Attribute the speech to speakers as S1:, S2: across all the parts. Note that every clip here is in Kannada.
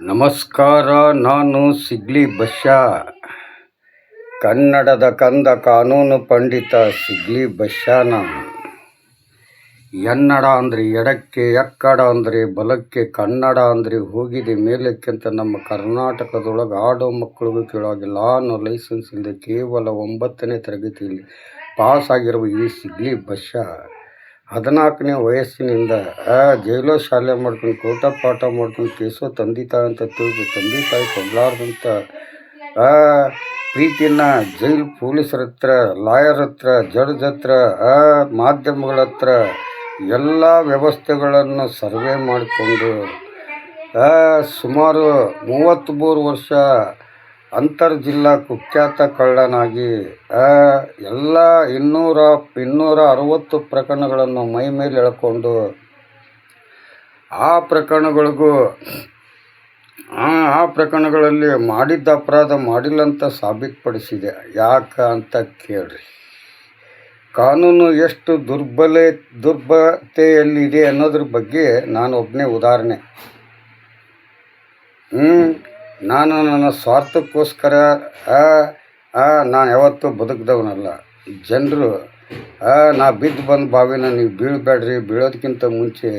S1: ನಮಸ್ಕಾರ. ನಾನು ಸಿಗ್ಲಿ ಬಶ್ಯ, ಕನ್ನಡದ ಕಂದ ಕಾನೂನು ಪಂಡಿತ ಸಿಗ್ಲಿ ಬಶ್ಯ. ನಾನು ಎನ್ನಡ ಅಂದರೆ ಎಡಕ್ಕೆ, ಎಕ್ಕಡ ಅಂದರೆ ಬಲಕ್ಕೆ, ಕನ್ನಡ ಅಂದರೆ ಹೋಗಿದೆ ಮೇಲಕ್ಕೆ ಅಂತ ನಮ್ಮ ಕರ್ನಾಟಕದೊಳಗೆ ಆಡೋ ಮಕ್ಕಳಿಗೂ ಕೇಳೋಗಿಲ್ಲ. ನಾನು ಲೈಸೆನ್ಸ್ ಇಲ್ಲದೆ ಕೇವಲ 9ನೇ ತರಗತಿಯಲ್ಲಿ ಪಾಸ್ ಆಗಿರುವ ಈ ಸಿಗ್ಲಿ ಬಶ್ಯ 14ನೇ ವಯಸ್ಸಿನಿಂದ ಜೈಲೋ ಶಾಲೆ ಮಾಡ್ಕೊಂಡು ಕೋಟ ಪಾಠ ಮಾಡ್ಕೊಂಡು ಕೇಸೋ ತಂದೆ ತಾಯಿ ಅಂತ ತಿಳಿದು ತಂದೆ ತಾಯಿ ಕೊಡಲಾರ್ದಂಥ ಪ್ರೀತಿನ ಜೈಲು ಪೊಲೀಸರ ಹತ್ರ, ಲಾಯರ್ ಹತ್ರ, ಜಡ್ಜ್ ಹತ್ರ, ಮಾಧ್ಯಮಗಳ ಹತ್ರ ಎಲ್ಲ ವ್ಯವಸ್ಥೆಗಳನ್ನು ಸರ್ವೆ ಮಾಡಿಕೊಂಡು ಸುಮಾರು 33 ವರ್ಷ ಅಂತರ್ಜಿಲ್ಲಾ ಕುಖ್ಯಾತ ಕಳ್ಳನಾಗಿ ಎಲ್ಲ 260 ಪ್ರಕರಣಗಳನ್ನು ಮೈ ಮೇಲೆ ಎಳ್ಕೊಂಡು ಆ ಪ್ರಕರಣಗಳಲ್ಲಿ ಮಾಡಿದ್ದ ಅಪರಾಧ ಮಾಡಿಲ್ಲ ಅಂತ ಸಾಬೀತುಪಡಿಸಿದೆ. ಯಾಕೆ ಅಂತ ಕೇಳ್ರಿ. ಕಾನೂನು ಎಷ್ಟು ದುರ್ಬಲತೆಯಲ್ಲಿದೆ ಅನ್ನೋದ್ರ ಬಗ್ಗೆ ನಾನು ಒಬ್ಬನೇ ಉದಾಹರಣೆ. ನಾನು ನನ್ನ ಸ್ವಾರ್ಥಕ್ಕೋಸ್ಕರ ನಾನು ಯಾವತ್ತೂ ಬದುಕಿದವನಲ್ಲ. ಜನರು ನಾ ಬಿದ್ದು ಬಂದು ಬಾವಿನ ನೀವು ಬೀಳಬೇಡ್ರಿ, ಬೀಳೋದಕ್ಕಿಂತ ಮುಂಚೆ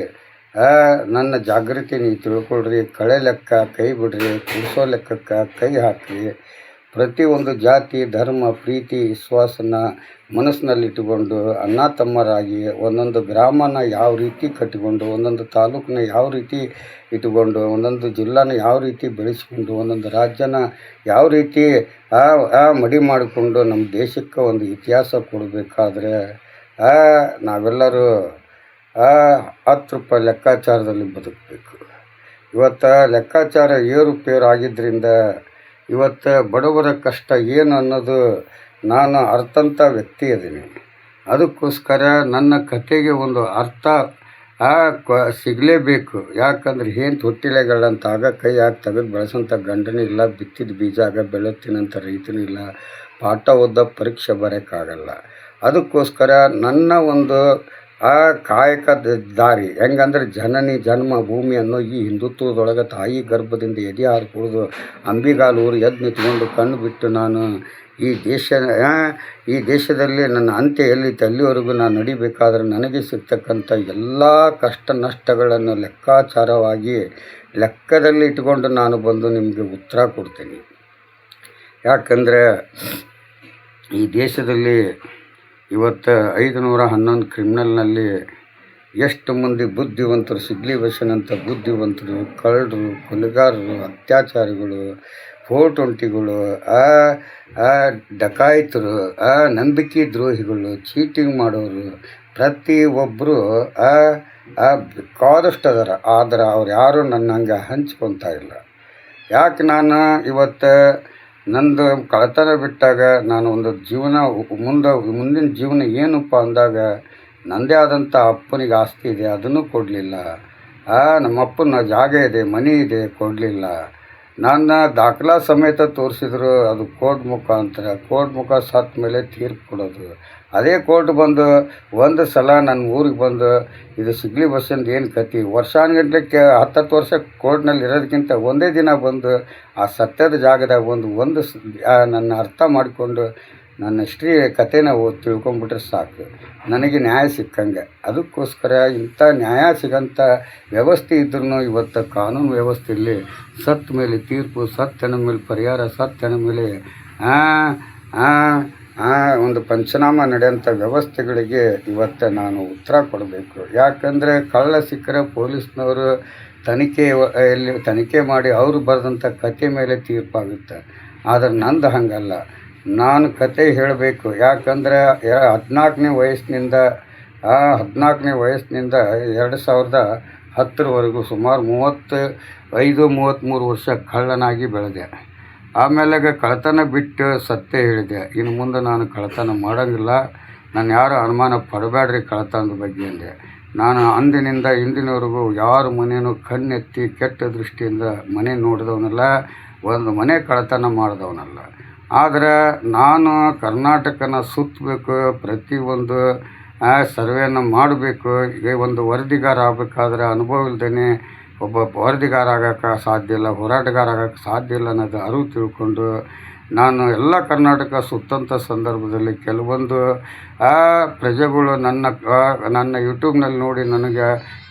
S1: ನನ್ನ ಜಾಗೃತಿ ನೀವು ತಿಳ್ಕೊಳ್ರಿ, ಕಳೆ ಲೆಕ್ಕ ಕೈ ಬಿಡ್ರಿ, ಕುಡಿಸೋ ಲೆಕ್ಕಕ್ಕೆ ಕೈ ಹಾಕ್ರಿ. ಪ್ರತಿಯೊಂದು ಜಾತಿ, ಧರ್ಮ, ಪ್ರೀತಿ, ವಿಶ್ವಾಸನ ಮನಸ್ಸಿನಲ್ಲಿಟ್ಟುಕೊಂಡು ಅಣ್ಣ ತಮ್ಮರಾಗಿ ಒಂದೊಂದು ಗ್ರಾಮನ ಯಾವ ರೀತಿ ಕಟ್ಟಿಕೊಂಡು, ಒಂದೊಂದು ತಾಲೂಕನ್ನ ಯಾವ ರೀತಿ ಇಟ್ಟುಕೊಂಡು, ಒಂದೊಂದು ಜಿಲ್ಲಾನ ಯಾವ ರೀತಿ ಬೆಳೆಸ್ಕೊಂಡು, ಒಂದೊಂದು ರಾಜ್ಯನ ಯಾವ ರೀತಿ ಮಡಿ ಮಾಡಿಕೊಂಡು ನಮ್ಮ ದೇಶಕ್ಕೆ ಒಂದು ಇತಿಹಾಸ ಕೊಡಬೇಕಾದ್ರೆ ನಾವೆಲ್ಲರೂ 10 ರೂಪಾಯಿ ಲೆಕ್ಕಾಚಾರದಲ್ಲಿ ಬದುಕಬೇಕು. ಇವತ್ತು ಲೆಕ್ಕಾಚಾರ ಏರುಪೇರು ಆಗಿದ್ದರಿಂದ ಇವತ್ತು ಬಡವರ ಕಷ್ಟ ಏನು ಅನ್ನೋದು ನಾನು ಅರ್ಥಂಥ ವ್ಯಕ್ತಿ ಇದ್ದೀನಿ. ಅದಕ್ಕೋಸ್ಕರ ನನ್ನ ಕಥೆಗೆ ಒಂದು ಅರ್ಥ ಸಿಗಲೇಬೇಕು. ಯಾಕಂದ್ರೆ ಏನು ತೊಟ್ಟಿಲೆಗಳಂತ ಆಗ ಕೈ ಹಾಕಿ ತೆಗೆದು ಬೆಳೆಸೋಂಥ ಗಂಡನೂ ಇಲ್ಲ, ಬಿತ್ತಿದ ಬೀಜ ಆಗ ಬೆಳೆತೀನಂತ ರೈತನೂ ಇಲ್ಲ, ಪಾಠ ಓದೋ ಪರೀಕ್ಷೆ ಬರೋಕ್ಕಾಗಲ್ಲ. ಅದಕ್ಕೋಸ್ಕರ ನನ್ನ ಒಂದು ಕಾಯಕದ ದಾರಿ ಹೆಂಗಂದ್ರೆ ಜನನಿ ಜನ್ಮ ಭೂಮಿ ಅನ್ನೋ ಈ ಹಿಂದುತ್ವದೊಳಗೆ ತಾಯಿ ಗರ್ಭದಿಂದ ಎದೆ ಹಾರು ಕುಡಿದು ಅಂಬಿಗಾಲು ಊರು ಎದ್ದು ನಿಂತ್ಕೊಂಡು ಕಣ್ಣು ಬಿಟ್ಟು ನಾನು ಈ ದೇಶದಲ್ಲಿ ನನ್ನ ಅಂತ್ಯ ಎಲ್ಲಿತ್ತು ಅಲ್ಲಿವರೆಗೂ ನಾನು ನಡಿಬೇಕಾದ್ರೆ ನನಗೆ ಸಿಗ್ತಕ್ಕಂಥ ಎಲ್ಲ ಕಷ್ಟ ನಷ್ಟಗಳನ್ನು ಲೆಕ್ಕಾಚಾರವಾಗಿ ಲೆಕ್ಕದಲ್ಲಿ ಇಟ್ಕೊಂಡು ನಾನು ಬಂದು ನಿಮಗೆ ಉತ್ತರ ಕೊಡ್ತೀನಿ. ಯಾಕಂದರೆ ಈ ದೇಶದಲ್ಲಿ ಇವತ್ತು 511 ಕ್ರಿಮಿನಲ್ನಲ್ಲಿ ಎಷ್ಟು ಮಂದಿ ಬುದ್ಧಿವಂತರು, ಸಿಗ್ಲಿ ಬಶ್ಯನಂಥ ಬುದ್ಧಿವಂತರು, ಕಳ್ಳರು, ಕೊಲೆಗಾರರು, ಅತ್ಯಾಚಾರಿಗಳು, 420ಗಳು, ಡಕಾಯಿತರು, ನಂಬಿಕೆ ದ್ರೋಹಿಗಳು, ಚೀಟಿಂಗ್ ಮಾಡೋರು ಪ್ರತಿಯೊಬ್ಬರು ಬೇಕಾದಷ್ಟು ಅದಾರ. ಆದ್ರೆ ಅವ್ರು ಯಾರೂ ನನ್ನ ಹಂಗೆ ಹಂಚ್ಕೊತಾ ಇಲ್ಲ. ಯಾಕೆ ನಾನು ಇವತ್ತು ನಂದು ಕಳ್ತನ ಬಿಟ್ಟಾಗ ನಾನು ಒಂದು ಜೀವನ ಮುಂದಿನ ಜೀವನ ಏನಪ್ಪ ಅಂದಾಗ ನನ್ನದೇ ಆದಂಥ ಅಪ್ಪನಿಗೆ ಆಸ್ತಿ ಇದೆ, ಅದನ್ನು ಕೊಡಲಿಲ್ಲ. ನಮ್ಮ ಅಪ್ಪನ ಜಾಗ ಇದೆ, ಮನೆ ಇದೆ, ಕೊಡಲಿಲ್ಲ. ನನ್ನ ದಾಖಲಾ ಸಮೇತ ತೋರಿಸಿದ್ರು, ಅದು ಕೋರ್ಟ್ ಮುಖ ಸತ್ತ ಮೇಲೆ ತೀರ್ಪು ಕೊಡೋದು. ಅದೇ ಕೋರ್ಟ್ ಬಂದು ಒಂದು ಸಲ ನನ್ನ ಊರಿಗೆ ಬಂದು ಇದು ಸಿಗ್ಲಿ ಬಸ್ಸಿಂದ ಏನು ಕತೆ, ವರ್ಷಾನುಗಟ್ಲೆ 10 ವರ್ಷ ಕೋರ್ಟ್ನಲ್ಲಿ ಇರೋದಕ್ಕಿಂತ ಒಂದೇ ದಿನ ಬಂದು ಆ ಸತ್ಯದ ಜಾಗದಾಗ ಒಂದು ನನ್ನ ಅರ್ಥ ಮಾಡಿಕೊಂಡು ನನ್ನ ಹಿಸ್ಟ್ರಿ ಕಥೆನ ತಿಳ್ಕೊಂಬಿಟ್ರೆ ಸಾಕು, ನನಗೆ ನ್ಯಾಯ ಸಿಕ್ಕಂಗೆ. ಅದಕ್ಕೋಸ್ಕರ ಇಂಥ ನ್ಯಾಯ ಸಿಗೋಂಥ ವ್ಯವಸ್ಥೆ ಇದ್ರೂ ಇವತ್ತು ಕಾನೂನು ವ್ಯವಸ್ಥೆಯಲ್ಲಿ ಸತ್ತ ಮೇಲೆ ತೀರ್ಪು, ಸತ್ತನ ಮೇಲೆ ಪರಿಹಾರ, ಸತ್ತನ ಮೇಲೆ ಒಂದು ಪಂಚನಾಮ ನಡೆಯೋಂಥ ವ್ಯವಸ್ಥೆಗಳಿಗೆ ಇವತ್ತು ನಾನು ಉತ್ತರ ಕೊಡಬೇಕು. ಯಾಕಂದರೆ ಕಳ್ಳ ಸಿಕ್ಕರೆ ಪೊಲೀಸ್ನವರು ತನಿಖೆ ಮಾಡಿ ಅವರು ಬರೆದಂಥ ಕತೆ ಮೇಲೆ ತೀರ್ಪಾಗುತ್ತೆ. ಆದರೆ ನಂದು ಹಾಗಲ್ಲ, ನಾನು ಕತೆ ಹೇಳಬೇಕು. ಯಾಕಂದರೆ 14ನೇ ವಯಸ್ಸಿನಿಂದ 2010ರವರೆಗೂ ಸುಮಾರು 33 ವರ್ಷ ಕಳ್ಳನಾಗಿ ಬೆಳೆದೆ. ಆಮೇಲೆ ಕಳ್ತನ ಬಿಟ್ಟು ಸತ್ಯ ಹೇಳಿದೆ. ಇನ್ನು ಮುಂದೆ ನಾನು ಕಳ್ತನ ಮಾಡೋಂಗಿಲ್ಲ, ನಾನು ಯಾರು ಅನುಮಾನ ಪಡಬೇಡ್ರಿ ಕಳ್ತನದ ಬಗ್ಗೆ ಅಂದೆ. ನಾನು ಅಂದಿನಿಂದ ಇಂದಿನವರೆಗೂ ಯಾರ ಮನೇನೂ ಕಣ್ಣೆತ್ತಿ ಕೆಟ್ಟ ದೃಷ್ಟಿಯಿಂದ ಮನೆ ನೋಡಿದವನಲ್ಲ, ಒಂದು ಮನೆ ಕಳ್ತನ ಮಾಡಿದವನಲ್ಲ. ಆದರೆ ನಾನು ಕರ್ನಾಟಕನ ಸುತ್ತಬೇಕು, ಪ್ರತಿಯೊಂದು ಸರ್ವೆಯನ್ನು ಮಾಡಬೇಕು. ಈಗ ಒಂದು ವರದಿಗಾರ ಆಗಬೇಕಾದ್ರೆ ಅನುಭವ ಇಲ್ಲದೇ ಒಬ್ಬ ವರದಿಗಾರ ಆಗೋಕ್ಕೆ ಸಾಧ್ಯ ಇಲ್ಲ, ಹೋರಾಟಗಾರ ಆಗೋಕ್ಕೆ ಸಾಧ್ಯ ಇಲ್ಲ ಅನ್ನೋದು ಅರಿವು ತಿಳ್ಕೊಂಡು ನಾನು ಎಲ್ಲ ಕರ್ನಾಟಕ ಸುತ್ತಂಥ ಸಂದರ್ಭದಲ್ಲಿ ಕೆಲವೊಂದು ಪ್ರಜೆಗಳು ನನ್ನ ಯೂಟ್ಯೂಬ್ನಲ್ಲಿ ನೋಡಿ ನನಗೆ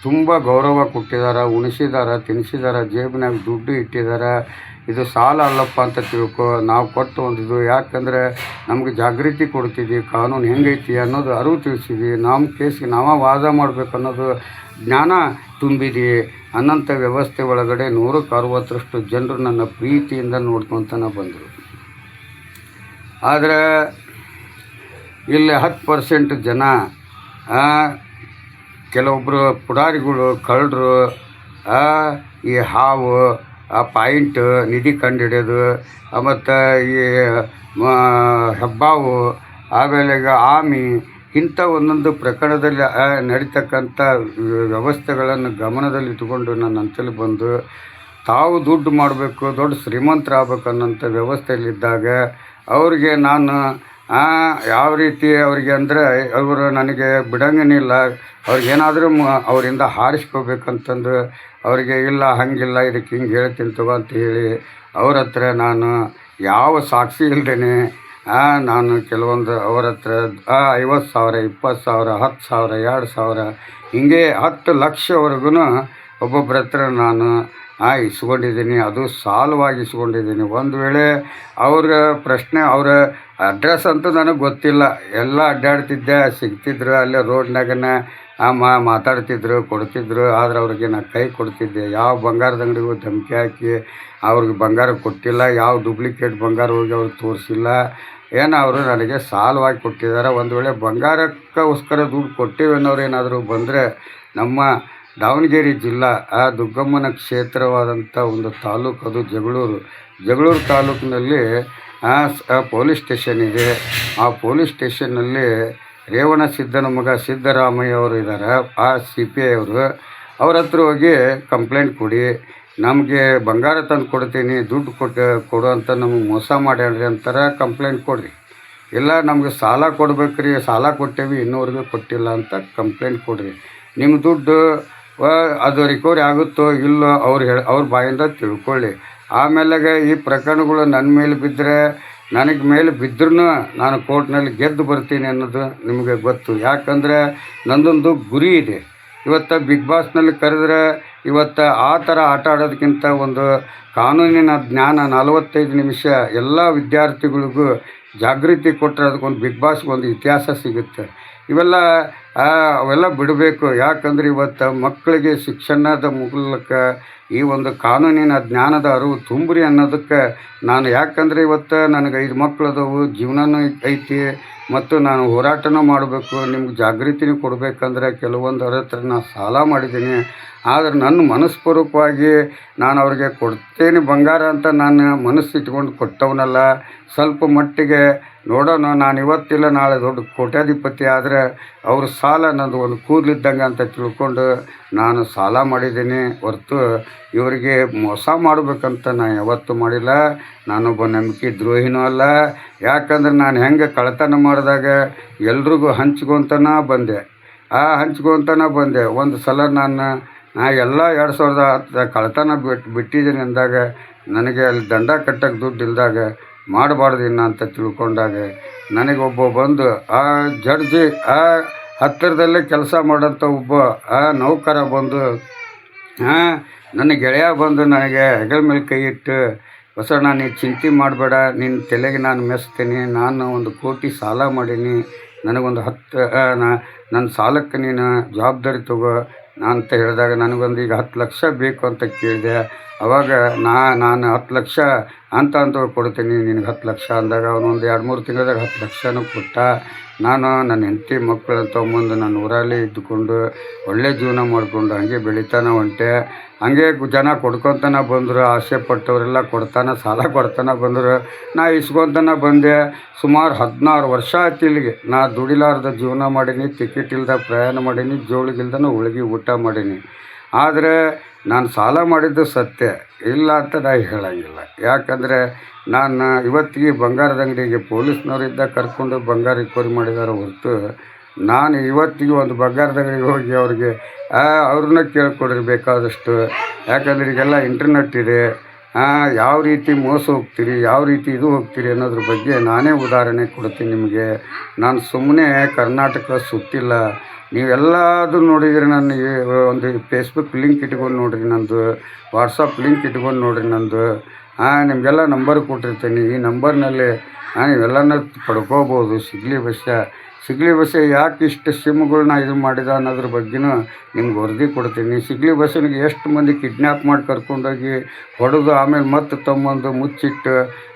S1: ತುಂಬ ಗೌರವ ಕೊಟ್ಟಿದ್ದಾರೆ, ಉಣಿಸಿದ್ದಾರೆ, ತಿನ್ನಿಸಿದ್ದಾರೆ, ಜೇಬಿನಾಗ ದುಡ್ಡು ಇಟ್ಟಿದ್ದಾರೆ. ಇದು ಸಾಲ ಅಲ್ಲಪ್ಪ ಅಂತ ತಿಳ್ಕೊ. ನಾವು ಕೊಟ್ಟು ಒಂದಿದ್ದು ಯಾಕಂದರೆ ನಮಗೆ ಜಾಗೃತಿ ಕೊಡ್ತಿದ್ವಿ, ಕಾನೂನು ಹೆಂಗೈತಿ ಅನ್ನೋದು ಅರಿವು ತಿಳಿಸಿದ್ವಿ, ನಮ್ಮ ಕೇಸಿಗೆ ನಾವೇ ವಾದ ಮಾಡಬೇಕು ಅನ್ನೋದು ಜ್ಞಾನ ತುಂಬಿದ್ವಿ. ಅನ್ನಂಥ ವ್ಯವಸ್ಥೆ ಒಳಗಡೆ 160ರಷ್ಟು ಜನರು ನನ್ನ ಪ್ರೀತಿಯಿಂದ ನೋಡ್ಕೊತಾನೆ ಬಂದರು. ಆದರೆ ಇಲ್ಲಿ 10% ಜನ ಕೆಲವೊಬ್ಬರು ಪುಡಾರಿಗಳು, ಕಳ್ಳರು, ಈ ಹಾವು, ಪಾಯಿಂಟ್, ನಿಧಿ ಕಂಡುಹಿಡಿಯೋದು, ಮತ್ತು ಈ ಹೆಬ್ಬಾವು, ಆಮೇಲೆ ಈಗ ಆಮಿ, ಇಂಥ ಒಂದೊಂದು ಪ್ರಕರಣದಲ್ಲಿ ನಡೀತಕ್ಕಂಥ ವ್ಯವಸ್ಥೆಗಳನ್ನು ಗಮನದಲ್ಲಿಟ್ಟುಕೊಂಡು ನನ್ನ ಅಂತಲ್ಲಿ ಬಂದು ತಾವು ದುಡ್ಡು ಮಾಡಬೇಕು, ದೊಡ್ಡ ಶ್ರೀಮಂತರಾಗಬೇಕು ಅನ್ನೋಂಥ ವ್ಯವಸ್ಥೆಯಲ್ಲಿದ್ದಾಗ ಅವ್ರಿಗೆ ನಾನು ಯಾವ ರೀತಿ ಅವರಿಗೆ ಅಂದರೆ ಅವರು ನನಗೆ ಬಿಡಂಗೇನಿಲ್ಲ. ಅವ್ರಿಗೇನಾದರೂ ಅವರಿಂದ ಹಾರಿಸ್ಕೋಬೇಕಂತಂದು ಅವರಿಗೆ ಇಲ್ಲ ಹಾಗಿಲ್ಲ, ಇದಕ್ಕೆ ಹಿಂಗೆ ಹೇಳ್ತೀನಿ ತಗೋ ಅಂತ ಹೇಳಿ ಅವ್ರ ಹತ್ರ ನಾನು ಯಾವ ಸಾಕ್ಷಿ ಇಲ್ಲದೇ ನಾನು ಕೆಲವೊಂದು ಅವ್ರ ಹತ್ರ 50,000, 20,000, 10,000, 2,000 ಹಿಂಗೆ 10 ಲಕ್ಷವರೆಗೂ ಒಬ್ಬೊಬ್ಬರ ಹತ್ರ ನಾನು ಇಸ್ಕೊಂಡಿದ್ದೀನಿ. ಅದು ಸಾಲವಾಗಿ ಇಸ್ಕೊಂಡಿದ್ದೀನಿ. ಒಂದು ವೇಳೆ ಅವ್ರ ಪ್ರಶ್ನೆ, ಅವರ ಅಡ್ರೆಸ್ ಅಂತೂ ನನಗೆ ಗೊತ್ತಿಲ್ಲ. ಎಲ್ಲ ಅಡ್ಡಾಡ್ತಿದ್ದೆ, ಸಿಗ್ತಿದ್ರು, ಅಲ್ಲೇ ರೋಡ್ನಾಗನ ಮಾತಾಡ್ತಿದ್ರು, ಕೊಡ್ತಿದ್ರು. ಆದರೆ ಅವ್ರಿಗೆ ನಾನು ಕೈ ಕೊಡ್ತಿದ್ದೆ. ಯಾವ ಬಂಗಾರದ ಅಂಗಡಿಗೂ ಧಮಕಿ ಹಾಕಿ ಅವ್ರಿಗೆ ಬಂಗಾರ ಕೊಟ್ಟಿಲ್ಲ, ಯಾವ ಡೂಪ್ಲಿಕೇಟ್ ಬಂಗಾರ ಹೋಗಿ ಅವ್ರಿಗೆ ತೋರಿಸಿಲ್ಲ. ಅವರು ನನಗೆ ಸಾಲವಾಗಿ ಕೊಟ್ಟಿದ್ದಾರೆ. ಒಂದು ವೇಳೆ ಬಂಗಾರಕ್ಕೋಸ್ಕರ ದುಡ್ಡು ಕೊಟ್ಟಿವಿ ಅನ್ನೋರು ಏನಾದರೂ ಬಂದರೆ ನಮ್ಮ ದಾವಣಗೆರೆ ಜಿಲ್ಲಾ ದುಗ್ಗಮ್ಮನ ಕ್ಷೇತ್ರವಾದಂಥ ಒಂದು ತಾಲೂಕು, ಅದು ಜಗಳೂರು ತಾಲೂಕಿನಲ್ಲಿ ಪೊಲೀಸ್ ಸ್ಟೇಷನ್ ಇದೆ. ಆ ಪೊಲೀಸ್ ಸ್ಟೇಷನ್ನಲ್ಲಿ ರೇವಣಸಿದ್ದನ ಮಗ ಸಿದ್ದರಾಮಯ್ಯ ಅವರು ಇದ್ದಾರೆ, CPI ಅವರು. ಅವ್ರ ಹತ್ರ ಹೋಗಿ ಕಂಪ್ಲೇಂಟ್ ಕೊಡಿ, ನಮಗೆ ಬಂಗಾರ ತಂದು ಕೊಡ್ತೀನಿ, ದುಡ್ಡು ಕೊಡು ಅಂತ ನಮಗೆ ಮೋಸ ಮಾಡ್ಯಾಡ್ರಿ ಅಂತಾರೆ. ಕಂಪ್ಲೇಂಟ್ ಕೊಡಿರಿ. ಇಲ್ಲ ನಮಗೆ ಸಾಲ ಕೊಡ್ಬೇಕ್ರಿ, ಸಾಲ ಕೊಟ್ಟೇವಿ ಇನ್ನೂವರೆಗೂ ಕೊಟ್ಟಿಲ್ಲ ಅಂತ ಕಂಪ್ಲೇಂಟ್ ಕೊಡಿರಿ. ನಿಮ್ಮ ದುಡ್ಡು ಅದು ರಿಕವರಿ ಆಗುತ್ತೋ ಇಲ್ಲೋ ಅವ್ರ ಬಾಯಿಂದ ತಿಳ್ಕೊಳ್ಳಿ. ಆಮೇಲೆ ಈ ಪ್ರಕರಣಗಳು ನನ್ನ ಮೇಲೆ ಬಿದ್ದರೆ, ನನಗೆ ಮೇಲೆ ಬಿದ್ದರೂ ನಾನು ಕೋರ್ಟ್ನಲ್ಲಿ ಗೆದ್ದು ಬರ್ತೀನಿ ಅನ್ನೋದು ನಿಮಗೆ ಗೊತ್ತು. ಯಾಕಂದರೆ ನನ್ನದೊಂದು ಗುರಿ ಇದೆ. ಇವತ್ತು ಬಿಗ್ ಬಾಸ್ನಲ್ಲಿ ಕರೆದ್ರೆ ಇವತ್ತು ಆ ಥರ ಆಟ ಆಡೋದಕ್ಕಿಂತ ಒಂದು ಕಾನೂನಿನ ಜ್ಞಾನ 45 ನಿಮಿಷ ಎಲ್ಲ ವಿದ್ಯಾರ್ಥಿಗಳಿಗೂ ಜಾಗೃತಿ ಕೊಟ್ಟರೆ ಅದಕ್ಕೊಂದು ಬಿಗ್ ಬಾಸ್ಗೆ ಒಂದು ಇತಿಹಾಸ ಸಿಗುತ್ತೆ. ಅವೆಲ್ಲ ಬಿಡಬೇಕು. ಯಾಕಂದರೆ ಇವತ್ತು ಮಕ್ಕಳಿಗೆ ಶಿಕ್ಷಣದ ಮೂಲಕ ಈ ಒಂದು ಕಾನೂನಿನ ಜ್ಞಾನದ ಅರಿವು ತುಂಬ್ರಿ ಅನ್ನೋದಕ್ಕೆ ನಾನು, ಯಾಕಂದರೆ ಇವತ್ತು ನನಗೆ 5 ಮಕ್ಕಳದವು, ಜೀವನನೂ ಐತಿ, ಮತ್ತು ನಾನು ಹೋರಾಟನೂ ಮಾಡಬೇಕು, ನಿಮ್ಗೆ ಜಾಗೃತಿನೂ ಕೊಡಬೇಕಂದ್ರೆ ಕೆಲವೊಂದು ಅವ್ರ ಹತ್ರ ನಾನು ಸಾಲ ಮಾಡಿದ್ದೀನಿ. ಆದರೆ ನನ್ನ ಮನಸ್ಪೂರ್ವಕವಾಗಿ ನಾನು ಅವ್ರಿಗೆ ಕೊಡ್ತೇನೆ ಬಂಗಾರ ಅಂತ ನಾನು ಮನಸ್ಸಿಟ್ಕೊಂಡು ಕೊಟ್ಟವನಲ್ಲ. ಸ್ವಲ್ಪ ಮಟ್ಟಿಗೆ ನೋಡೋಣ, ನಾನು ಇವತ್ತಿಲ್ಲ ನಾಳೆ ದೊಡ್ಡ ಕೋಟ್ಯಾಧಿಪತಿ ಆದರೆ ಅವ್ರ ಸಾಲ ನಂದು ಒಂದು ಕೂದಲಿದ್ದಂಗೆ ಅಂತ ತಿಳ್ಕೊಂಡು ನಾನು ಸಾಲ ಮಾಡಿದ್ದೀನಿ ಹೊರತು ಇವರಿಗೆ ಮೋಸ ಮಾಡಬೇಕಂತ ನಾನು ಯಾವತ್ತೂ ಮಾಡಿಲ್ಲ. ನಾನೊಬ್ಬ ನಂಬಿಕೆ ದ್ರೋಹಿನೂ ಅಲ್ಲ. ಯಾಕಂದ್ರೆ ನಾನು ಹೆಂಗೆ ಕಳ್ಳತನ ಮಾಡಿದಾಗ ಎಲ್ರಿಗೂ ಹಂಚ್ಕೊತನ ಬಂದೆ. ಒಂದು ಸಲ ನಾನು ಎಲ್ಲ 2010 ಕಳ್ಳತನ ಬಿಟ್ಟಿದ್ದೀನಿ ಅಂದಾಗ ನನಗೆ ಅಲ್ಲಿ ದಂಡ ಕಟ್ಟಕ್ಕೆ ದುಡ್ಡು ಇಲ್ದಾಗ ಮಾಡಬಾರ್ದು ಇನ್ನು ಅಂತ ತಿಳ್ಕೊಂಡಾಗ ನನಗೆ ಬಂದು ಜಡ್ಜಿ ಹತ್ತಿರದಲ್ಲೇ ಕೆಲಸ ಮಾಡೋಂಥ ಒಬ್ಬ ನೌಕರ ಬಂದು ನನ್ನ ಗೆಳೆಯ ಬಂದು ನನಗೆ ಹೆಗಲ ಮೇಲೆ ಕೈ ಇಟ್ಟು, ಬಸಣ್ಣ ನೀನು ಚಿಂತೆ ಮಾಡಬೇಡ, ನಿನ್ನ ತಲೆಗೆ ನಾನು ಮೆಸ್ತೀನಿ, ನಾನು 1 ಕೋಟಿ ಸಾಲ ಮಾಡೀನಿ, ನನಗೊಂದು ನನ್ನ ಸಾಲಕ್ಕೆ ನೀನು ಜವಾಬ್ದಾರಿ ತಗೋ ಅಂತ ಹೇಳಿದಾಗ ನನಗೊಂದು ಈಗ 10 ಲಕ್ಷ ಬೇಕು ಅಂತ ಕೇಳಿದೆ. ಅವಾಗ ನಾನು 10 ಲಕ್ಷ ಅಂತ ಕೊಡ್ತೀನಿ, ನಿನಗೆ 10 ಲಕ್ಷ ಅಂದಾಗ ಅವನೊಂದು 2-3 ತಿಂಗಳದಾಗ 10 ಲಕ್ಷನೂ ಕೊಟ್ಟ. ನಾನು ನನ್ನ ಹೆಂಡತಿ ಮಕ್ಕಳನ್ನ ತೊಗೊಂಬಂದು ನಾನು ಊರಲ್ಲಿ ಇದ್ದುಕೊಂಡು ಒಳ್ಳೆ ಜೀವನ ಮಾಡಿಕೊಂಡು ಹಾಗೆ ಬೆಳಿತಾನೆ ಹೊಂಟೆ. ಹಾಗೆ ಜನ ಕೊಡ್ಕೊತಾನೆ ಬಂದರು, ಆಸೆ ಪಟ್ಟವರೆಲ್ಲ ಸಾಲ ಕೊಡ್ತಾನೆ ಬಂದರು. ನಾ ಇಸ್ಕೊತಾನೆ ಬಂದೆ. ಸುಮಾರು 16 ವರ್ಷ ಆಯ್ತು ಇಲ್ಲಿಗೆ. ನಾ ದುಡಿಲಾರ್ದ ಜೀವನ ಮಾಡೀನಿ, ಟಿಕೆಟ್ ಇಲ್ದ ಪ್ರಯಾಣ ಮಾಡೀನಿ, ಜೋಳಿಗಿಲ್ದನೂ ಹೋಳಿಗೆ ಊಟ ಮಾಡೀನಿ. ಆದರೆ ನಾನು ಸಾಲ ಮಾಡಿದ್ದು ಸತ್ಯ ಇಲ್ಲ ಅಂತ ನಾನು ಹೇಳೋಂಗಿಲ್ಲ. ಯಾಕಂದರೆ ನಾನು ಇವತ್ತಿಗೆ ಬಂಗಾರದ ಅಂಗಡಿಗೆ ಪೊಲೀಸ್ನವರಿದ್ದ ಕರ್ಕೊಂಡು ಬಂಗಾರ ರಿಕವರಿ ಮಾಡಿದಾರೆ ಹೊರತು ನಾನು ಇವತ್ತಿಗೆ ಒಂದು ಬಂಗಾರದಗರಿಗೆ ಹೋಗಿ ಅವ್ರಿಗೆ ಅವ್ರನ್ನ ಕೇಳ್ಕೊಡ್ರಿ ಬೇಕಾದಷ್ಟು. ಯಾಕಂದ್ರೆ ಈಗೆಲ್ಲ ಇಂಟರ್ನೆಟ್ ಇದೆ. ಯಾವ ರೀತಿ ಮೋಸ ಹೋಗ್ತೀರಿ, ಯಾವ ರೀತಿ ಇದು ಹೋಗ್ತೀರಿ ಅನ್ನೋದ್ರ ಬಗ್ಗೆ ನಾನೇ ಉದಾಹರಣೆ ಕೊಡ್ತೀನಿ ನಿಮಗೆ. ನಾನು ಸುಮ್ಮನೆ ಕರ್ನಾಟಕ ಸುತ್ತಿಲ್ಲ. ನೀವೆಲ್ಲದು ನೋಡಿದರೆ ನನಗೆ ಒಂದು ಫೇಸ್ಬುಕ್ ಲಿಂಕ್ ಇಟ್ಕೊಂಡು ನೋಡಿರಿ ನಂದು, ವಾಟ್ಸಪ್ ಲಿಂಕ್ ಇಟ್ಕೊಂಡು ನೋಡಿರಿ ನಂದು. ನಿಮಗೆಲ್ಲ ನಂಬರ್ ಕೊಟ್ಟಿರ್ತೀನಿ. ಈ ನಂಬರ್ನಲ್ಲಿ ನೀವೆಲ್ಲನ ಪಡ್ಕೋಬೋದು. ಸಿಗ್ಲಿ ಬಸ್ ಯಾಕೆ ಇಷ್ಟು ಸಿಮ್ಗಳನ್ನ ಇದು ಮಾಡಿದ ಅನ್ನೋದ್ರ ಬಗ್ಗೆನೂ ನಿಮ್ಗೆ ವರದಿ ಕೊಡ್ತೀನಿ. ಸಿಗ್ಲಿ ಬಸ್ಸಿಗೆ ಎಷ್ಟು ಮಂದಿ ಕಿಡ್ನ್ಯಾಪ್ ಮಾಡಿ ಕರ್ಕೊಂಡೋಗಿ ಹೊಡೆದು ಆಮೇಲೆ ಮತ್ತೆ ತಮ್ಮೊಂದು ಮುಚ್ಚಿಟ್ಟು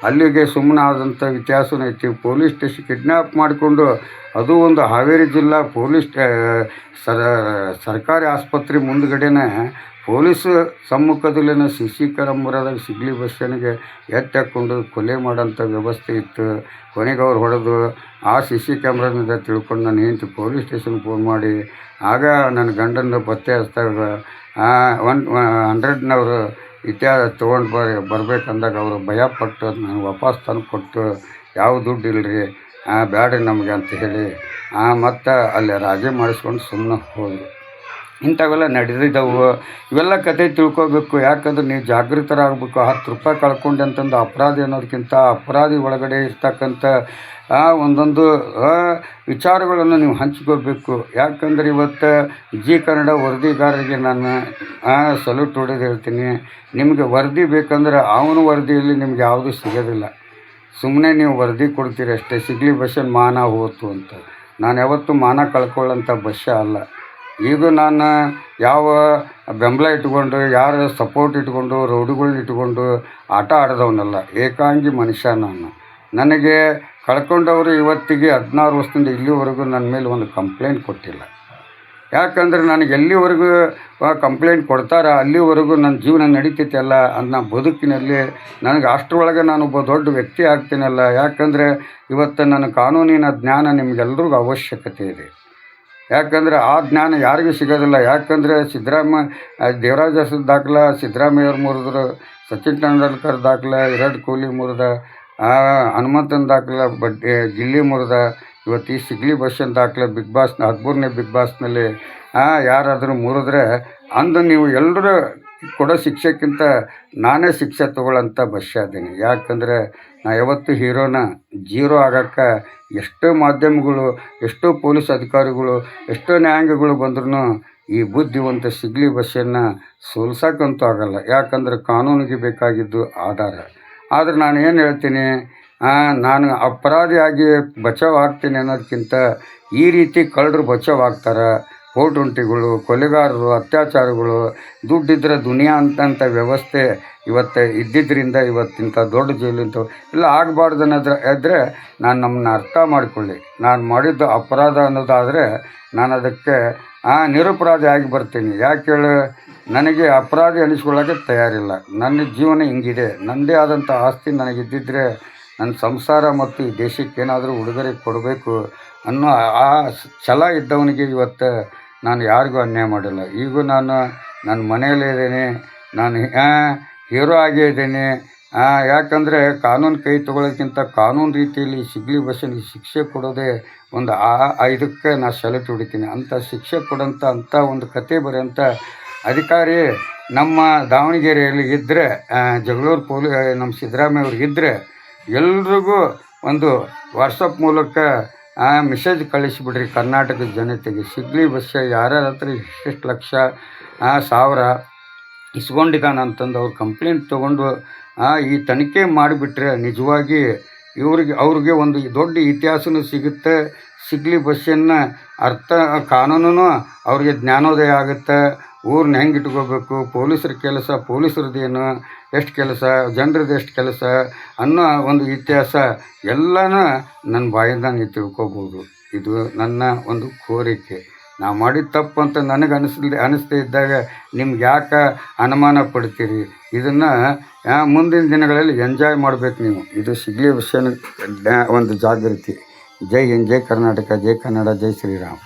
S1: ಅಲ್ಲಿಗೆ ಸುಮ್ಮನೆ ಆದಂಥ ಇತಿಹಾಸನೂ ಐತಿ. ಪೊಲೀಸ್ ಸ್ಟೇಷನ್ ಕಿಡ್ನ್ಯಾಪ್ ಮಾಡಿಕೊಂಡು ಅದು ಒಂದು ಹಾವೇರಿ ಜಿಲ್ಲಾ ಪೊಲೀಸ್ ಸರ್ಕಾರಿ ಆಸ್ಪತ್ರೆ ಮುಂದ್ಗಡೆನೇ ಪೊಲೀಸ್ ಸಮ್ಮುಖದಲ್ಲಿನ CC ಕ್ಯಾಮರಾದಾಗ ಸಿಗ್ಲಿ ಬಸ್ಸನಿಗೆ ಎತ್ತಿ ಹಾಕ್ಕೊಂಡು ಕೊಲೆ ಮಾಡೋಂಥ ವ್ಯವಸ್ಥೆ ಇತ್ತು. ಕೊನೆಗೆ ಅವ್ರು ಹೊಡೆದು ಆ CC ಕ್ಯಾಮ್ರಾದಿಂದ ತಿಳ್ಕೊಂಡು ನಾನು ಹೆಂಡ್ತಿ ಪೊಲೀಸ್ ಸ್ಟೇಷನ್ಗೆ ಫೋನ್ ಮಾಡಿ ಆಗ ನನ್ನ ಗಂಡನ ಪತ್ತೆ ಹಚ್ಚಿದಾಗ 100ನವರು ಇತಿಹಾಸ ತೊಗೊಂಡು ಬರ್ಬೇಕಂದಾಗ ಅವರು ಭಯಪಟ್ಟು ನಾನು ವಾಪಸ್ ತಂದು ಕೊಟ್ಟು ಯಾವ ದುಡ್ಡು ಇಲ್ಲರಿ ಬ್ಯಾಡ್ರಿ ನಮಗೆ ಅಂತ ಹೇಳಿ ಮತ್ತು ಅಲ್ಲಿ ರಾಜಿ ಮಾಡಿಸ್ಕೊಂಡು ಸುಮ್ಮನೆ ಹೋದರು. ಇಂಥವೆಲ್ಲ ನಡೆದಿದ್ದವು. ಇವೆಲ್ಲ ಕತೆ ತಿಳ್ಕೊಬೇಕು. ಯಾಕಂದ್ರೆ ನೀವು ಜಾಗೃತರಾಗಬೇಕು. 10 ರೂಪಾಯಿ ಕಳ್ಕೊಂಡೆ ಅಂತಂದು ಅಪರಾಧಿ ಅನ್ನೋದಕ್ಕಿಂತ ಅಪರಾಧಿ ಒಳಗಡೆ ಇರ್ತಕ್ಕಂಥ ಒಂದೊಂದು ವಿಚಾರಗಳನ್ನು ನೀವು ಹಂಚ್ಕೋಬೇಕು. ಯಾಕಂದ್ರೆ ಇವತ್ತು ಜಿ ಕನ್ನಡ ವರದಿಗಾರರಿಗೆ ನಾನು ಸಲ್ಯೂಟ್ ಹೊಡೆದು ಹೇಳ್ತೀನಿ. ನಿಮಗೆ ವರದಿ ಬೇಕಂದ್ರೆ ಅವನ ವರದಿಯಲ್ಲಿ ನಿಮ್ಗೆ ಯಾವುದೂ ಸಿಗೋದಿಲ್ಲ. ಸುಮ್ಮನೆ ನೀವು ವರದಿ ಕೊಡ್ತೀರಿ ಅಷ್ಟೇ. ಸಿಗ್ಲಿ ಬಸ್ಸಿನ ಮಾನ ಹೋತು ಅಂತ. ನಾನು ಯಾವತ್ತೂ ಮಾನ ಕಳ್ಕೊಳ್ಳೋಂಥ ಬಸ್ಸ ಅಲ್ಲ. ಈಗ ನಾನು ಯಾವ ಬೆಂಬಲ ಇಟ್ಕೊಂಡು ಯಾರು ಸಪೋರ್ಟ್ ಇಟ್ಕೊಂಡು ರೌಡಿಗಳನ್ನ ಇಟ್ಕೊಂಡು ಆಟ ಆಡಿದವನಲ್ಲ. ಏಕಾಂಗಿ ಮನುಷ್ಯ ನಾನು. ನನಗೆ ಕಳ್ಕೊಂಡವರು ಇವತ್ತಿಗೆ 16 ವರ್ಷದಿಂದ ಇಲ್ಲಿವರೆಗೂ ನನ್ನ ಮೇಲೆ ಒಂದು ಕಂಪ್ಲೇಂಟ್ ಕೊಟ್ಟಿಲ್ಲ. ಯಾಕಂದ್ರೆ ನನಗೆ ಎಲ್ಲಿವರೆಗೂ ಕಂಪ್ಲೇಂಟ್ ಕೊಡ್ತಾರೆ ಅಲ್ಲಿವರೆಗೂ ನನ್ನ ಜೀವನ ನಡೀತೈತಲ್ಲ ಅನ್ನೋ ಬದುಕಿನಲ್ಲಿ ನನಗೆ ಅಷ್ಟರೊಳಗೆ ನಾನೊಬ್ಬ ದೊಡ್ಡ ವ್ಯಕ್ತಿ ಆಗ್ತೀನಲ್ಲ. ಯಾಕಂದರೆ ಇವತ್ತು ನನ್ನ ಕಾನೂನಿನ ಜ್ಞಾನ ನಿಮಗೆಲ್ರಿಗೂ ಅವಶ್ಯಕತೆ ಇದೆ. ಯಾಕಂದರೆ ಆ ಜ್ಞಾನ ಯಾರಿಗೂ ಸಿಗೋದಿಲ್ಲ. ಯಾಕಂದರೆ ದೇವರಾಜ ಅರಸು ದಾಖಲೆ ಸಿದ್ದರಾಮಯ್ಯವ್ರು ಮುರಿದ್ರು, ಸಚಿನ್ ತೆಂಡೂಲ್ಕರ್ ದಾಖಲೆ ವಿರಾಟ್ ಕೊಹ್ಲಿ ಮುರಿದ, ಹನುಮಂತನ ದಾಖಲೆ ಗಿಲ್ಲಿ ಮುರಿದ. ಇವತ್ತು ಈ ಸಿಗ್ಲಿ ಬಸ್ಸಿನ ದಾಖಲೆ ಬಿಗ್ ಬಾಸ್ 13ನೇ ಬಿಗ್ ಬಾಸ್ನಲ್ಲಿ ಯಾರಾದರೂ ಮುರಿದ್ರೆ ಅಂದು ನೀವು ಎಲ್ಲರೂ ಕೊಡೋ ಶಿಕ್ಷೆಕ್ಕಿಂತ ನಾನೇ ಶಿಕ್ಷೆ ತೊಗೊಳ್ಳೋಂಥ ಬಸ್ಸ ಇದ್ದೀನಿ. ಯಾಕಂದರೆ ನಾ ಯಾವತ್ತೂ ಹೀರೋನ ಜೀರೋ ಆಗೋಕ್ಕೆ ಎಷ್ಟೋ ಮಾಧ್ಯಮಗಳು, ಎಷ್ಟೋ ಪೊಲೀಸ್ ಅಧಿಕಾರಿಗಳು, ಎಷ್ಟೋ ನ್ಯಾಯಾಂಗಗಳು ಬಂದ್ರೂ ಈ ಬುದ್ಧಿವಂತ ಸಿಗ್ಲಿ ಬಸ್ಸನ್ನು ಸೋಲ್ಸೋಕ್ಕಂತೂ ಆಗೋಲ್ಲ. ಯಾಕಂದರೆ ಕಾನೂನಿಗೆ ಬೇಕಾಗಿದ್ದು ಆಧಾರ. ಆದರೆ ನಾನು ಏನು ಹೇಳ್ತೀನಿ, ನಾನು ಅಪರಾಧಿಯಾಗಿ ಬಚಾವ್ ಆಗ್ತೀನಿ ಅನ್ನೋದಕ್ಕಿಂತ ಈ ರೀತಿ ಕಳ್ಳರು ಬಚಾವ್ ಆಗ್ತಾರೆ. ಕೋಟುಂಟಿಗಳು, ಕೊಲೆಗಾರರು, ಅತ್ಯಾಚಾರಗಳು, ದುಡ್ಡಿದ್ರೆ ದುನಿಯಾ ಅಂತಂಥ ವ್ಯವಸ್ಥೆ ಇವತ್ತು ಇದ್ದಿದ್ದರಿಂದ ಇವತ್ತಿಂಥ ದೊಡ್ಡ ಜೈಲಿಂತ ಇಲ್ಲ ಆಗಬಾರ್ದು ಇದ್ದರೆ ನಾನು ನಮ್ಮನ್ನ ಅರ್ಥ ಮಾಡಿಕೊಳ್ಳಿ. ನಾನು ಮಾಡಿದ್ದು ಅಪರಾಧ ಅನ್ನೋದಾದರೆ ನಾನು ಅದಕ್ಕೆ ನಿರಪರಾಧಿ ಆಗಿ ಬರ್ತೀನಿ. ಯಾಕೆ ಹೇಳು, ನನಗೆ ಅಪರಾಧಿ ಅನಿಸ್ಕೊಳ್ಳೋಕ್ಕೆ ತಯಾರಿಲ್ಲ. ನನ್ನ ಜೀವನ ಹಿಂಗಿದೆ. ನನ್ನದೇ ಆದಂಥ ಆಸ್ತಿ ನನಗಿದ್ದಿದ್ದರೆ ನನ್ನ ಸಂಸಾರ ಮತ್ತು ಈ ದೇಶಕ್ಕೆ ಏನಾದರೂ ಉಡುಗೊರೆ ಕೊಡಬೇಕು ಅನ್ನೋ ಆ ಛಲ ಇದ್ದವನಿಗೆ ಇವತ್ತು ನಾನು ಯಾರಿಗೂ ಅನ್ಯಾಯ ಮಾಡಿಲ್ಲ. ಈಗ ನಾನು ನನ್ನ ಮನೆಯಲ್ಲಿದ್ದೀನಿ, ನಾನು ಹೀರೋ ಆಗೇ ಇದ್ದೀನಿ. ಯಾಕಂದರೆ ಕಾನೂನು ಕೈ ತೊಗೊಳ್ಳೋಕ್ಕಿಂತ ಕಾನೂನು ರೀತಿಯಲ್ಲಿ ಸಿಗ್ಲಿ ಬಸ್ಸಿಗೆ ಶಿಕ್ಷೆ ಕೊಡೋದೇ ಒಂದು ಇದಕ್ಕೆ ನಾನು ಸೆಲೆಕ್ಟ್ ಹೊಡಿತೀನಿ. ಅಂಥ ಶಿಕ್ಷೆ ಕೊಡೋಂಥ ಅಂಥ ಒಂದು ಕತೆ ಬರೆಯೋಂಥ ಅಧಿಕಾರಿ ನಮ್ಮ ದಾವಣಗೆರೆಯಲ್ಲಿ ಇದ್ದರೆ, ಜಗಳೂರು ನಮ್ಮ ಸಿದ್ದರಾಮಯ್ಯ ಅವ್ರಿಗಿದ್ದರೆ ಎಲ್ರಿಗೂ ಒಂದು ವಾಟ್ಸಪ್ ಮೂಲಕ ಮೆಸೇಜ್ ಕಳಿಸಿಬಿಡ್ರಿ ಕರ್ನಾಟಕದ ಜನತೆಗೆ. ಸಿಗ್ಲಿ ಬಸ್ಸ ಯಾರ್ಯಾರ ಹತ್ರ ಎಷ್ಟು ಲಕ್ಷ ಸಾವಿರ ಇಸ್ಕೊಂಡಿದ್ದಾನೆ ಅಂತಂದು ಅವ್ರು ಕಂಪ್ಲೇಂಟ್ ತೊಗೊಂಡು ಈ ತನಿಖೆ ಮಾಡಿಬಿಟ್ರೆ ನಿಜವಾಗಿ ಅವ್ರಿಗೆ ಒಂದು ದೊಡ್ಡ ಇತಿಹಾಸನೂ ಸಿಗುತ್ತೆ. ಸಿಗ್ಲಿ ಬಸ್ಸನ್ನು ಕಾನೂನು ಅವ್ರಿಗೆ ಜ್ಞಾನೋದಯ ಆಗುತ್ತೆ. ಊರನ್ನ ಹೆಂಗೆ ಇಟ್ಕೋಬೇಕು, ಪೊಲೀಸರ ಕೆಲಸ ಪೊಲೀಸರದ್ದೇನು, ಎಷ್ಟು ಕೆಲಸ, ಜನರದ್ದು ಎಷ್ಟು ಕೆಲಸ ಅನ್ನೋ ಒಂದು ಇತಿಹಾಸ ಎಲ್ಲನೂ ನನ್ನ ಬಾಯಿಂದ ನೀವು ತಿಳ್ಕೊಬೋದು. ಇದು ನನ್ನ ಒಂದು ಕೋರಿಕೆ. ನಾವು ಮಾಡಿದ ತಪ್ಪು ಅಂತ ನನಗೆ ಅನಿಸ್ತಾ ಇದ್ದಾಗ ನಿಮ್ಗೆ ಯಾಕೆ ಅನುಮಾನ ಪಡ್ತೀರಿ? ಇದನ್ನು ಮುಂದಿನ ದಿನಗಳಲ್ಲಿ ಎಂಜಾಯ್ ಮಾಡಬೇಕು ನೀವು. ಇದು ಸಿಗ್ಲಿ ಬಸ್ಸಿನ ಒಂದು ಜಾಗೃತಿ. ಜೈ ಹಿಂದ್, ಜೈ ಕರ್ನಾಟಕ, ಜೈ ಕನ್ನಡ, ಜೈ ಶ್ರೀರಾಮ್.